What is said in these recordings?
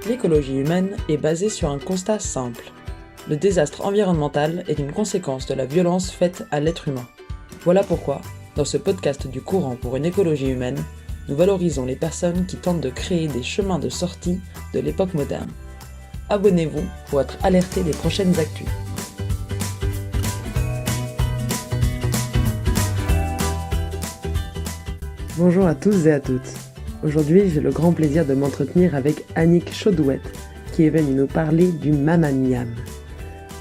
L'écologie humaine est basée sur un constat simple. Le désastre environnemental est une conséquence de la violence faite à l'être humain. Voilà pourquoi, dans ce podcast du courant pour une écologie humaine, nous valorisons les personnes qui tentent de créer des chemins de sortie de l'époque moderne. Abonnez-vous pour être alerté des prochaines actus. Bonjour à tous et à toutes. Aujourd'hui, j'ai le grand plaisir de m'entretenir avec Annick Chaudouette, qui est venue nous parler du Mamamiam.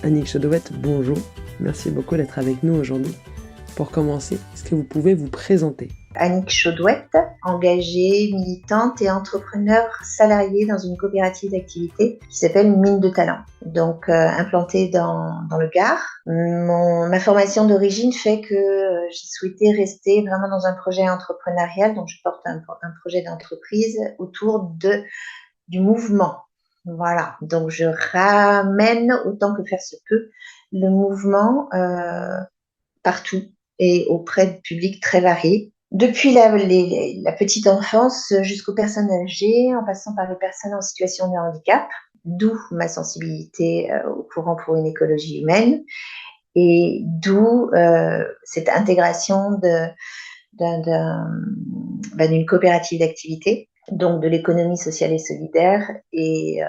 Annick Chaudouette, bonjour. Merci beaucoup d'être avec nous aujourd'hui. Pour commencer, est-ce que vous pouvez vous présenter ? Annick Chaudouette, engagée, militante et entrepreneur salariée dans une coopérative d'activité qui s'appelle Mine de Talent, donc implantée dans le Gard. Ma formation d'origine fait que j'ai souhaité rester vraiment dans un projet entrepreneurial, donc je porte un projet d'entreprise autour du mouvement. Voilà, donc je ramène autant que faire se peut le mouvement partout et auprès de publics très variés. Depuis la petite enfance jusqu'aux personnes âgées, en passant par les personnes en situation de handicap, d'où ma sensibilité au courant pour une écologie humaine, et d'où cette intégration d'une coopérative d'activité, donc de l'économie sociale et solidaire, et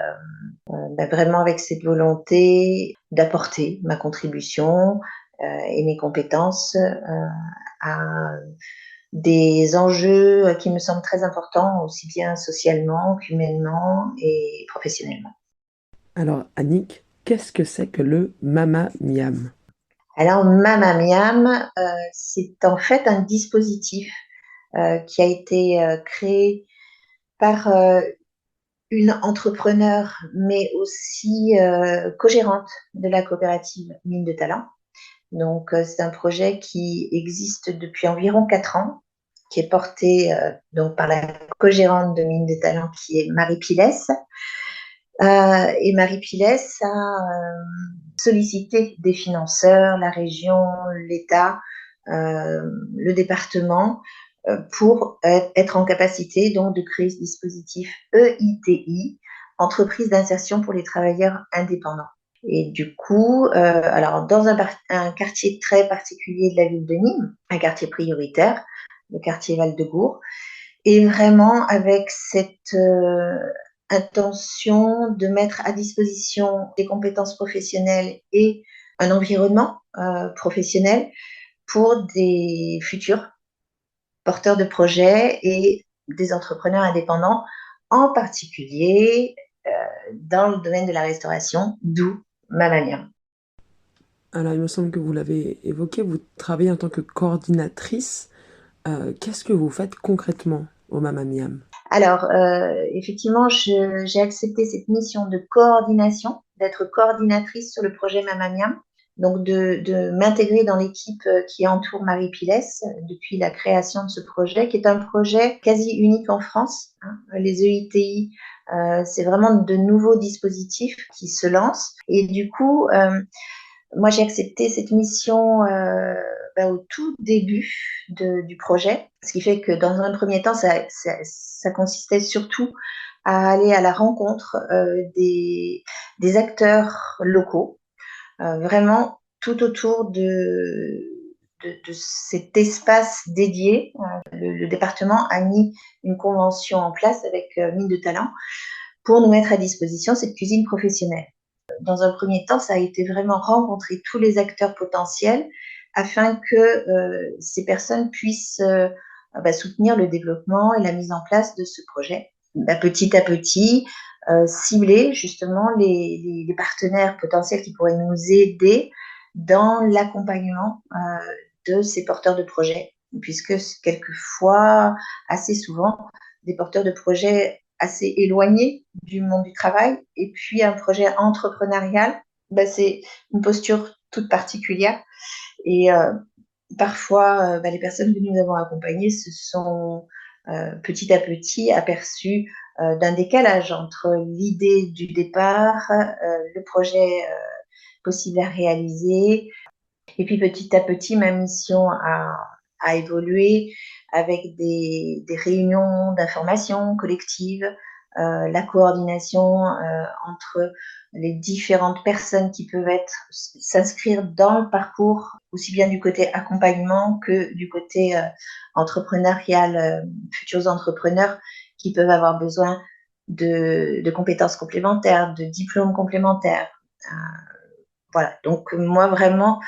vraiment avec cette volonté d'apporter ma contribution et mes compétences à des enjeux qui me semblent très importants, aussi bien socialement qu'humainement et professionnellement. Alors Annick, qu'est-ce que c'est que le Mamamiam ? Alors Mamamiam, c'est en fait un dispositif qui a été créé par une entrepreneure, mais aussi co-gérante de la coopérative Mine de Talent. Donc, c'est un projet qui existe depuis environ 4 ans, qui est porté donc par la co-gérante de Mine de Talent, qui est Marie Pilès. Et Marie Pilès a sollicité des financeurs, la région, l'État, le département, pour être en capacité donc de créer ce dispositif EITI, Entreprise d'insertion pour les travailleurs indépendants. Et du coup, alors dans un quartier très particulier de la ville de Nîmes, un quartier prioritaire, le quartier Val-de-Gour, et vraiment avec cette intention de mettre à disposition des compétences professionnelles et un environnement professionnel pour des futurs porteurs de projets et des entrepreneurs indépendants, en particulier dans le domaine de la restauration, d'où Mamamiam. Alors il me semble que vous l'avez évoqué, vous travaillez en tant que coordinatrice. Qu'est-ce que vous faites concrètement au Mamamiam ? Alors, effectivement, j'ai accepté cette mission de coordination, d'être coordinatrice sur le projet Mamamiam, donc de m'intégrer dans l'équipe qui entoure Marie Pilès depuis la création de ce projet, qui est un projet quasi unique en France. Les EITI, c'est vraiment de nouveaux dispositifs qui se lancent. Et du coup, moi, j'ai accepté cette mission au tout début du projet, ce qui fait que dans un premier temps, ça consistait surtout à aller à la rencontre des acteurs locaux, vraiment tout autour de cet espace dédié. Le département a mis une convention en place avec Mine de Talent pour nous mettre à disposition cette cuisine professionnelle. Dans un premier temps, ça a été vraiment rencontrer tous les acteurs potentiels afin que ces personnes puissent soutenir le développement et la mise en place de ce projet. Petit à petit, cibler justement les partenaires potentiels qui pourraient nous aider dans l'accompagnement de ces porteurs de projets, puisque quelquefois, assez souvent, des porteurs de projets assez éloignés du monde du travail, et puis un projet entrepreneurial, c'est une posture toute particulière. Et parfois, les personnes que nous avons accompagnées se sont petit à petit aperçues d'un décalage entre l'idée du départ, le projet possible à réaliser. Et puis petit à petit, ma mission a évolué avec des réunions d'information collective, la coordination entre les différentes personnes qui peuvent s'inscrire dans le parcours, aussi bien du côté accompagnement que du côté entrepreneurial, futurs entrepreneurs qui peuvent avoir besoin de compétences complémentaires, de diplômes complémentaires. Voilà, donc moi vraiment,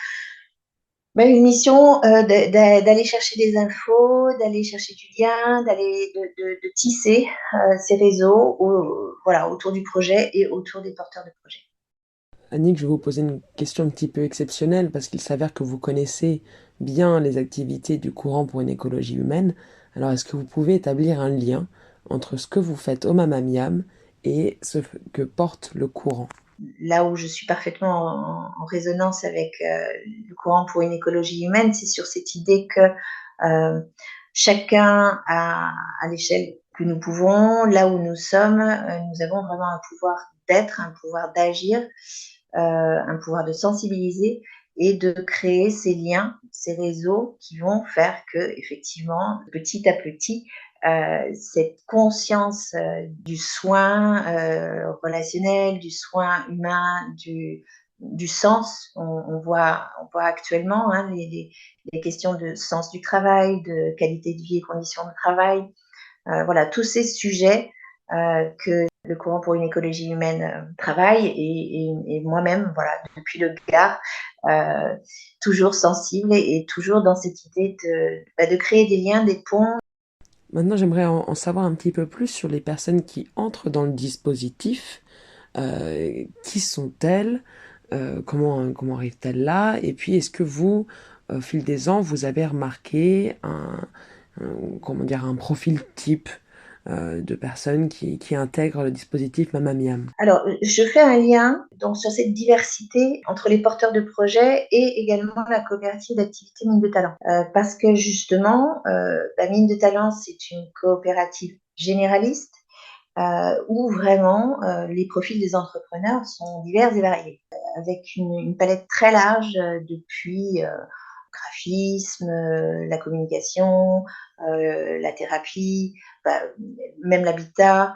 une mission d'aller chercher des infos, d'aller chercher du lien, de tisser ces réseaux voilà, autour du projet et autour des porteurs de projet. Annick, je vais vous poser une question un petit peu exceptionnelle parce qu'il s'avère que vous connaissez bien les activités du courant pour une écologie humaine. Alors, est-ce que vous pouvez établir un lien entre ce que vous faites au Mamamiam et ce que porte le courant? Là où je suis parfaitement en résonance avec le courant pour une écologie humaine, c'est sur cette idée que chacun à l'échelle que nous pouvons, là où nous sommes, nous avons vraiment un pouvoir d'être, un pouvoir d'agir, un pouvoir de sensibiliser et de créer ces liens, ces réseaux qui vont faire que, effectivement, petit à petit, cette conscience du soin relationnel, du soin humain, du sens, on voit actuellement les questions de sens du travail, de qualité de vie et conditions de travail, voilà, tous ces sujets que le courant pour une écologie humaine travaille et moi-même, voilà, depuis le Gard, toujours sensible et toujours dans cette idée de créer des liens, des ponts. Maintenant, j'aimerais en savoir un petit peu plus sur les personnes qui entrent dans le dispositif. Qui sont-elles? Comment arrivent-elles là? Et puis, est-ce que vous, au fil des ans, vous avez remarqué comment dire, un profil type de personnes qui intègrent le dispositif Mamamiam? Alors, je fais un lien donc sur cette diversité entre les porteurs de projets et également la coopérative d'activité Mine de Talent. Parce que justement, Mine de Talent, c'est une coopérative généraliste où vraiment les profils des entrepreneurs sont divers et variés, avec une palette très large depuis graphisme, la communication, la thérapie, bah, même l'habitat.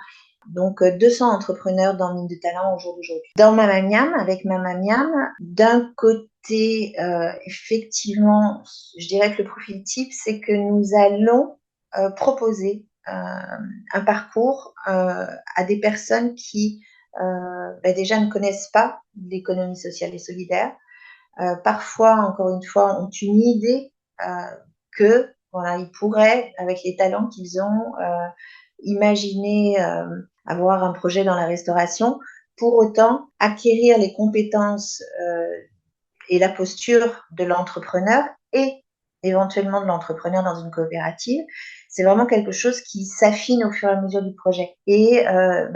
Donc 200 entrepreneurs dans Mine de Talent au jour d'aujourd'hui. Dans Mamamiam, avec Mamamiam, d'un côté, effectivement, je dirais que le profil type, c'est que nous allons proposer un parcours à des personnes qui déjà ne connaissent pas l'économie sociale et solidaire, parfois, encore une fois, ont une idée que voilà, ils pourraient, avec les talents qu'ils ont, imaginer avoir un projet dans la restauration. Pour autant, acquérir les compétences et la posture de l'entrepreneur et éventuellement de l'entrepreneur dans une coopérative, c'est vraiment quelque chose qui s'affine au fur et à mesure du projet. Et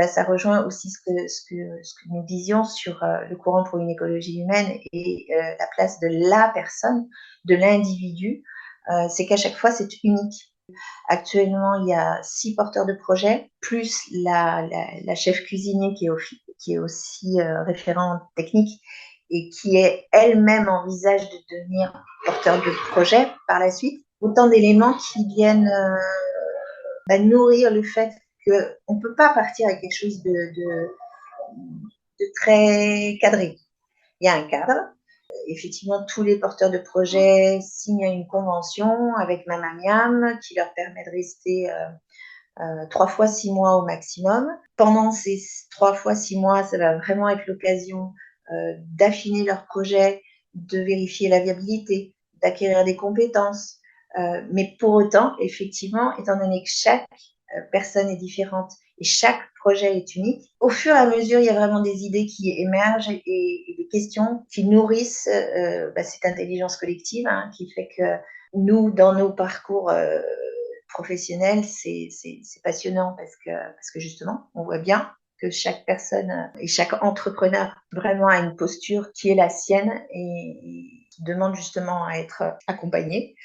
ça rejoint aussi ce que nous disions sur le courant pour une écologie humaine et la place de la personne, de l'individu. C'est qu'à chaque fois, c'est unique. Actuellement, il y a 6 porteurs de projet, plus la chef cuisinier qui est aussi référente technique et qui est elle-même envisage de devenir porteur de projet par la suite. Autant d'éléments qui viennent nourrir le fait qu'on ne peut pas partir avec quelque chose de très cadré. Il y a un cadre. Effectivement, tous les porteurs de projet signent une convention avec Mamamiam qui leur permet de rester 3 fois 6 mois au maximum. Pendant ces 3 fois 6 mois, ça va vraiment être l'occasion d'affiner leur projet, de vérifier la viabilité, d'acquérir des compétences. Mais pour autant, effectivement, étant donné que chaque personne est différente et chaque projet est unique, au fur et à mesure, il y a vraiment des idées qui émergent et des questions qui nourrissent cette intelligence collective qui fait que nous, dans nos parcours professionnels, c'est passionnant parce que justement, on voit bien que chaque personne et chaque entrepreneur vraiment a une posture qui est la sienne et qui demande justement à être accompagné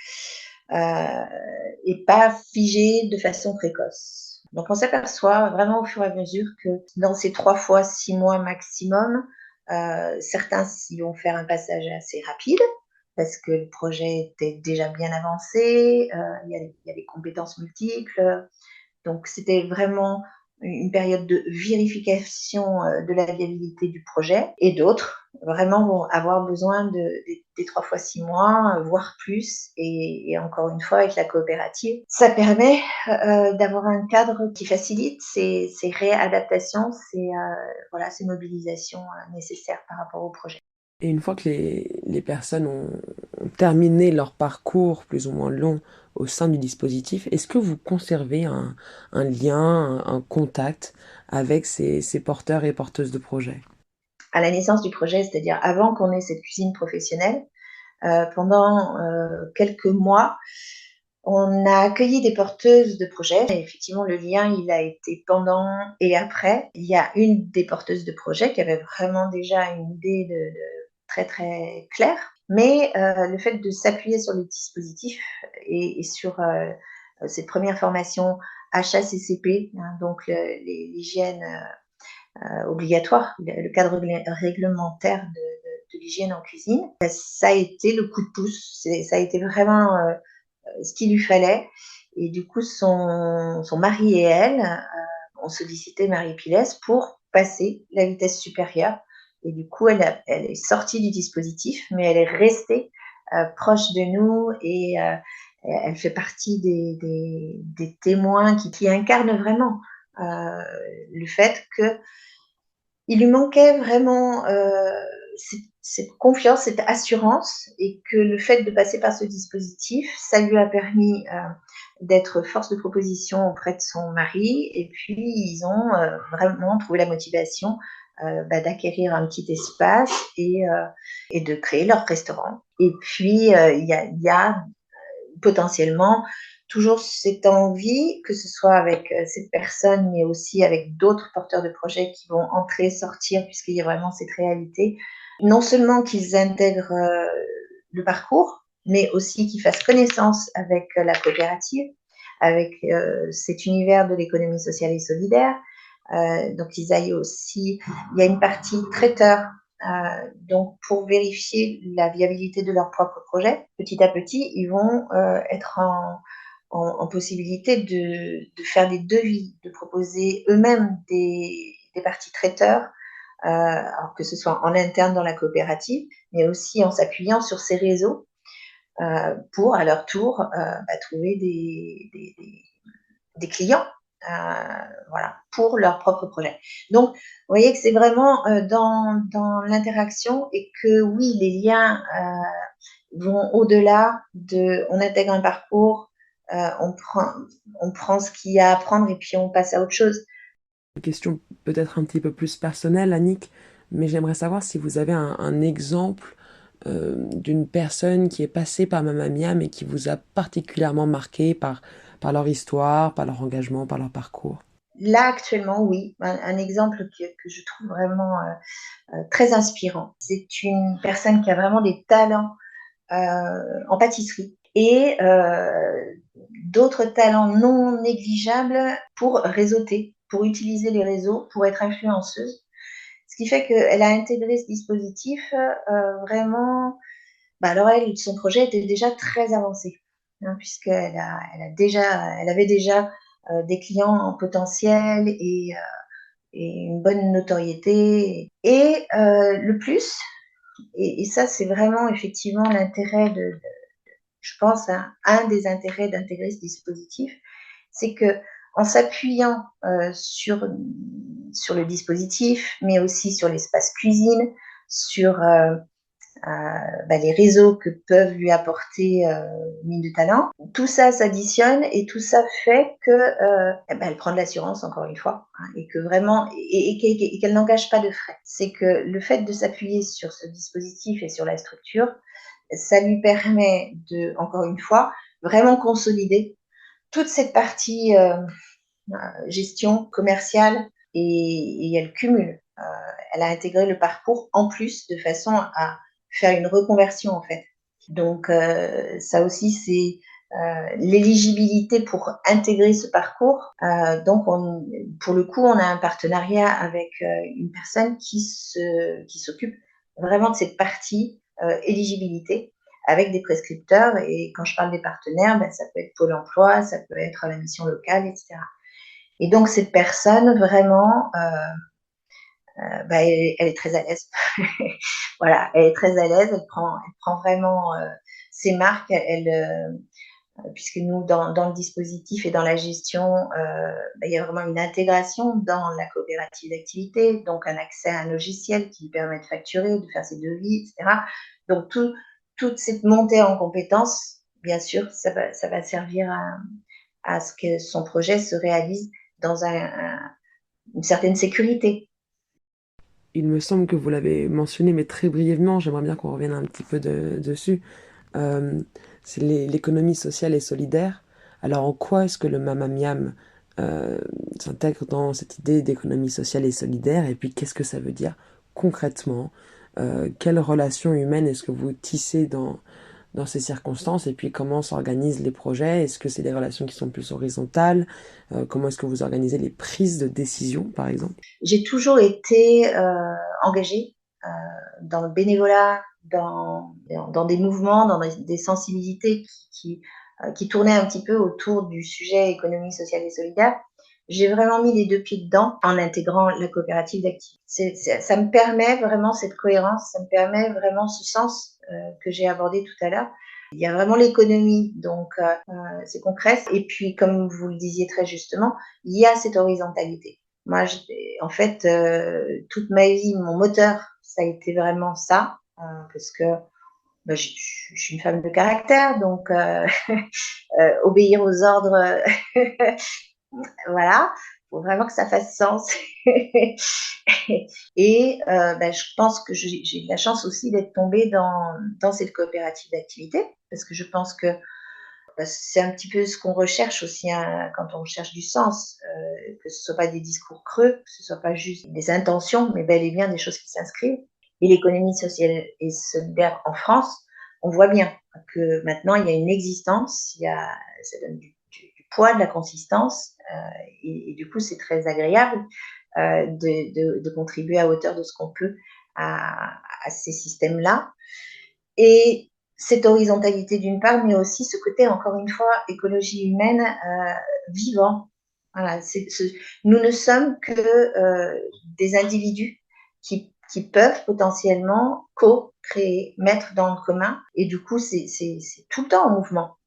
et pas figé de façon précoce. Donc on s'aperçoit vraiment au fur et à mesure que dans ces 3 fois 6 mois maximum, certains y vont faire un passage assez rapide parce que le projet était déjà bien avancé, il y a des compétences multiples. Donc c'était vraiment une période de vérification de la viabilité du projet, et d'autres vraiment vont avoir besoin des 3 fois 6 mois, voire plus. Et encore une fois, avec la coopérative, ça permet d'avoir un cadre qui facilite ces réadaptations, ces mobilisations nécessaires par rapport au projet. Et une fois que les personnes ont terminé leur parcours plus ou moins long au sein du dispositif, est-ce que vous conservez un lien, un contact avec ces porteurs et porteuses de projets? À la naissance du projet, c'est-à-dire avant qu'on ait cette cuisine professionnelle, pendant quelques mois, on a accueilli des porteuses de projets. Et effectivement, le lien, il a été pendant et après. Il y a une des porteuses de projets qui avait vraiment déjà une idée de très, très claire. Mais le fait de s'appuyer sur le dispositif et sur cette première formation HACCP, hein, donc l'hygiène obligatoire, le cadre réglementaire de l'hygiène en cuisine, ça a été le coup de pouce. Ça a été vraiment ce qu'il lui fallait. Et du coup, son mari et elle ont sollicité Marie Pilès pour passer la vitesse supérieure. Et du coup, elle est sortie du dispositif, mais elle est restée proche de nous, et elle fait partie des témoins qui incarnent vraiment le fait que il lui manquait vraiment cette confiance, cette assurance, et que le fait de passer par ce dispositif, ça lui a permis d'être force de proposition auprès de son mari, et puis ils ont vraiment trouvé la motivation d'acquérir un petit espace et de créer leur restaurant. Et puis il y a potentiellement toujours cette envie, que ce soit avec cette personne, mais aussi avec d'autres porteurs de projets qui vont entrer, sortir, puisqu'il y a vraiment cette réalité. Non seulement qu'ils intègrent le parcours, mais aussi qu'ils fassent connaissance avec la coopérative, avec cet univers de l'économie sociale et solidaire. Donc, ils aillent aussi, il y a une partie traiteur, donc pour vérifier la viabilité de leur propre projet. Petit à petit, ils vont être en possibilité de faire des devis, de proposer eux-mêmes des parties traiteurs, alors que ce soit en interne dans la coopérative, mais aussi en s'appuyant sur ces réseaux pour, à leur tour, trouver des clients, voilà, pour leur propre projet. Donc, vous voyez que c'est vraiment dans l'interaction, et que oui, les liens vont au-delà de on intègre un parcours, on prend ce qu'il y a à apprendre et puis on passe à autre chose. Une question peut-être un petit peu plus personnelle, Annick, mais j'aimerais savoir si vous avez un exemple d'une personne qui est passée par Mamma Mia, mais qui vous a particulièrement marqué par leur histoire, par leur engagement, par leur parcours. Là, actuellement, oui, un exemple que je trouve vraiment très inspirant. C'est une personne qui a vraiment des talents en pâtisserie, et d'autres talents non négligeables pour réseauter, pour utiliser les réseaux, pour être influenceuse. Ce qui fait qu'elle a intégré ce dispositif vraiment. Alors elle, son projet était déjà très avancé, hein, puisqu'elle avait déjà des clients en potentiel, et une bonne notoriété. Et le plus, et ça c'est vraiment effectivement l'intérêt je pense, un des intérêts d'intégrer ce dispositif, c'est que en s'appuyant sur le dispositif, mais aussi sur l'espace cuisine, sur les réseaux que peuvent lui apporter Mine de Talent, tout ça s'additionne, et tout ça fait que elle prend de l'assurance, encore une fois, hein, et que vraiment, et qu'elle n'engage pas de frais. C'est que le fait de s'appuyer sur ce dispositif et sur la structure, ça lui permet de, encore une fois, vraiment consolider toute cette partie gestion commerciale, et elle cumule. Elle a intégré le parcours en plus, de façon à faire une reconversion, en fait. Donc ça aussi, c'est l'éligibilité pour intégrer ce parcours. Donc pour le coup, on a un partenariat avec une personne qui s'occupe vraiment de cette partie éligibilité, avec des prescripteurs. Et quand je parle des partenaires, ça peut être Pôle emploi, ça peut être la mission locale, etc. Et donc cette personne vraiment, elle est très à l'aise. Voilà, elle est très à l'aise, elle prend vraiment ses marques, puisque nous, dans le dispositif et dans la gestion, il y a vraiment une intégration dans la coopérative d'activité, donc un accès à un logiciel qui permet de facturer, de faire ses devis, etc. Donc toute cette montée en compétences, bien sûr, ça va servir à ce que son projet se réalise dans une certaine sécurité. Il me semble que vous l'avez mentionné, mais très brièvement, j'aimerais bien qu'on revienne un petit peu dessus. Euh, c'est l'économie sociale et solidaire. Alors en quoi est-ce que le Mamamiam euh, s'intègre dans cette idée d'économie sociale et solidaire? Et puis qu'est-ce que ça veut dire concrètement? Quelles relations humaines est-ce que vous tissez dans ces circonstances? Et puis comment s'organisent les projets? Est-ce que c'est des relations qui sont plus horizontales? Comment est-ce que vous organisez les prises de décision, par exemple? J'ai toujours été engagée dans le bénévolat, dans des mouvements, dans des sensibilités qui tournaient un petit peu autour du sujet économie sociale et solidaire. J'ai vraiment mis les deux pieds dedans en intégrant la coopérative d'activité. Ça me permet vraiment cette cohérence, ça me permet vraiment ce sens que j'ai abordé tout à l'heure. Il y a vraiment l'économie, donc c'est concret. Et puis, comme vous le disiez très justement, il y a cette horizontalité. Moi, en fait, toute ma vie, mon moteur, ça a été vraiment ça, parce que je suis une femme de caractère, donc obéir aux ordres, voilà, il faut vraiment que ça fasse sens. Et je pense que j'ai eu la chance aussi d'être tombée dans cette coopérative d'activité, parce que je pense que c'est un petit peu ce qu'on recherche aussi quand on cherche du sens, que ce ne soit pas des discours creux, que ce ne soit pas juste des intentions, mais bel et bien des choses qui s'inscrivent. Et l'économie sociale et solidaire en France, on voit bien que maintenant il y a une existence, ça donne du poids, de la consistance, et du coup c'est très agréable de contribuer à hauteur de ce qu'on peut à ces systèmes-là. Et cette horizontalité d'une part, mais aussi ce côté, encore une fois, écologie humaine vivant. Voilà, nous ne sommes que des individus qui peuvent potentiellement co-créer, mettre dans le commun, et du coup, c'est tout le temps en mouvement.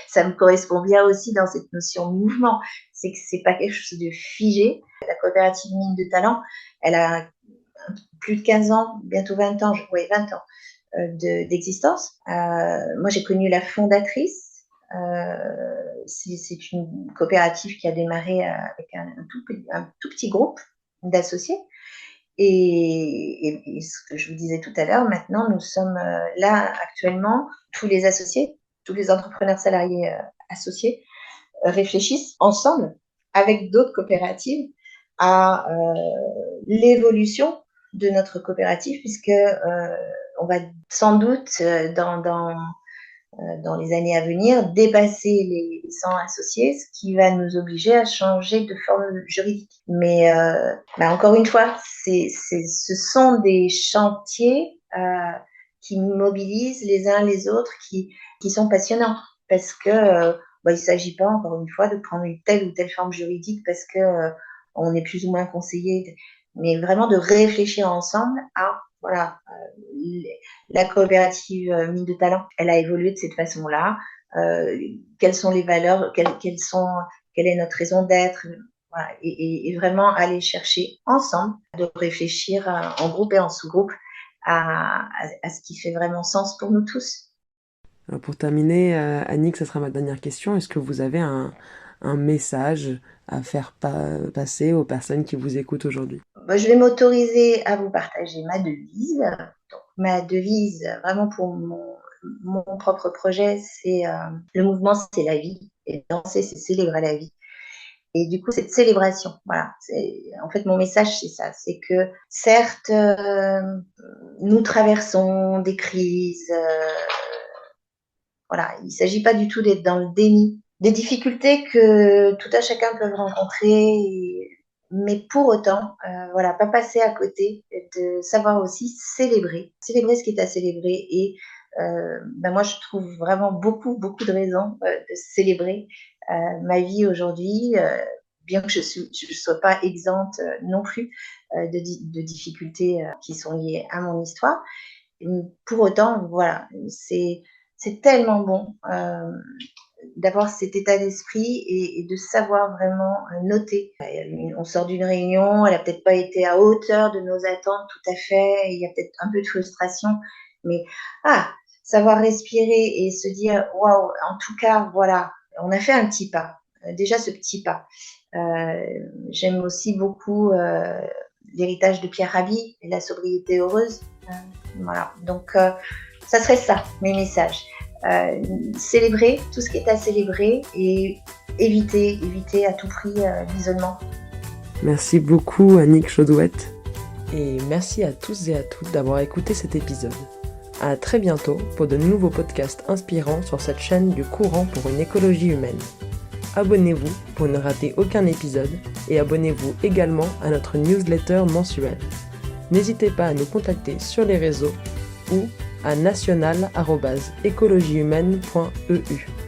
Ça me correspond bien aussi dans cette notion de mouvement. C'est que c'est pas quelque chose de figé. La coopérative Mine de Talent, elle a plus de 15 ans, bientôt 20 ans, oui, 20 ans d'existence. Moi, j'ai connu la fondatrice. C'est une coopérative qui a démarré avec un tout petit groupe d'associés. Et ce que je vous disais tout à l'heure, maintenant, nous sommes là actuellement, tous les associés, tous les entrepreneurs salariés associés réfléchissent ensemble avec d'autres coopératives à l'évolution de notre coopérative, puisque on va sans doute dans les années à venir dépasser les 100 associés, ce qui va nous obliger à changer de forme juridique. Mais encore une fois, ce sont des chantiers qui mobilisent les uns les autres, qui sont passionnants, parce que il ne s'agit pas, encore une fois, de prendre une telle ou telle forme juridique parce que on est plus ou moins conseillé, mais vraiment de réfléchir ensemble à voilà, la coopérative Mine de Talent, elle a évolué de cette façon-là. Quelles sont les valeurs, quelle est notre raison d'être, voilà, et vraiment aller chercher ensemble, de réfléchir en groupe et en sous-groupe à ce qui fait vraiment sens pour nous tous. Alors pour terminer, Annick, ce sera ma dernière question. Est-ce que vous avez un message à faire passer aux personnes qui vous écoutent aujourd'hui? Je vais m'autoriser à vous partager ma devise. Donc, ma devise, vraiment pour mon propre projet, c'est le mouvement, c'est la vie. Et danser, c'est célébrer la vie. Et du coup, cette célébration, voilà. En fait, mon message, c'est ça. C'est que certes, nous traversons des crises. Voilà, il ne s'agit pas du tout d'être dans le déni. Des difficultés que tout un chacun peut rencontrer, mais pour autant, voilà, pas passer à côté, de savoir aussi célébrer ce qui est à célébrer. Et moi, je trouve vraiment beaucoup, beaucoup de raisons de célébrer ma vie aujourd'hui. bien que je ne sois pas exempte non plus de difficultés qui sont liées à mon histoire. Pour autant, voilà, c'est tellement bon d'avoir cet état d'esprit et de savoir vraiment noter. On sort d'une réunion, elle a peut-être pas été à hauteur de nos attentes tout à fait, il y a peut-être un peu de frustration, mais savoir respirer et se dire waouh, en tout cas, voilà, on a fait un petit pas. Déjà ce petit pas. J'aime aussi beaucoup l'héritage de Pierre Rabhi et la sobriété heureuse. Voilà, donc ça serait ça, mes messages. Célébrer tout ce qui est à célébrer et éviter à tout prix l'isolement. Merci beaucoup Annick Chaudouette. Et merci à tous et à toutes d'avoir écouté cet épisode. À très bientôt pour de nouveaux podcasts inspirants sur cette chaîne du courant pour une écologie humaine. Abonnez-vous pour ne rater aucun épisode et abonnez-vous également à notre newsletter mensuelle. N'hésitez pas à nous contacter sur les réseaux ou à national@écologiehumaine.eu.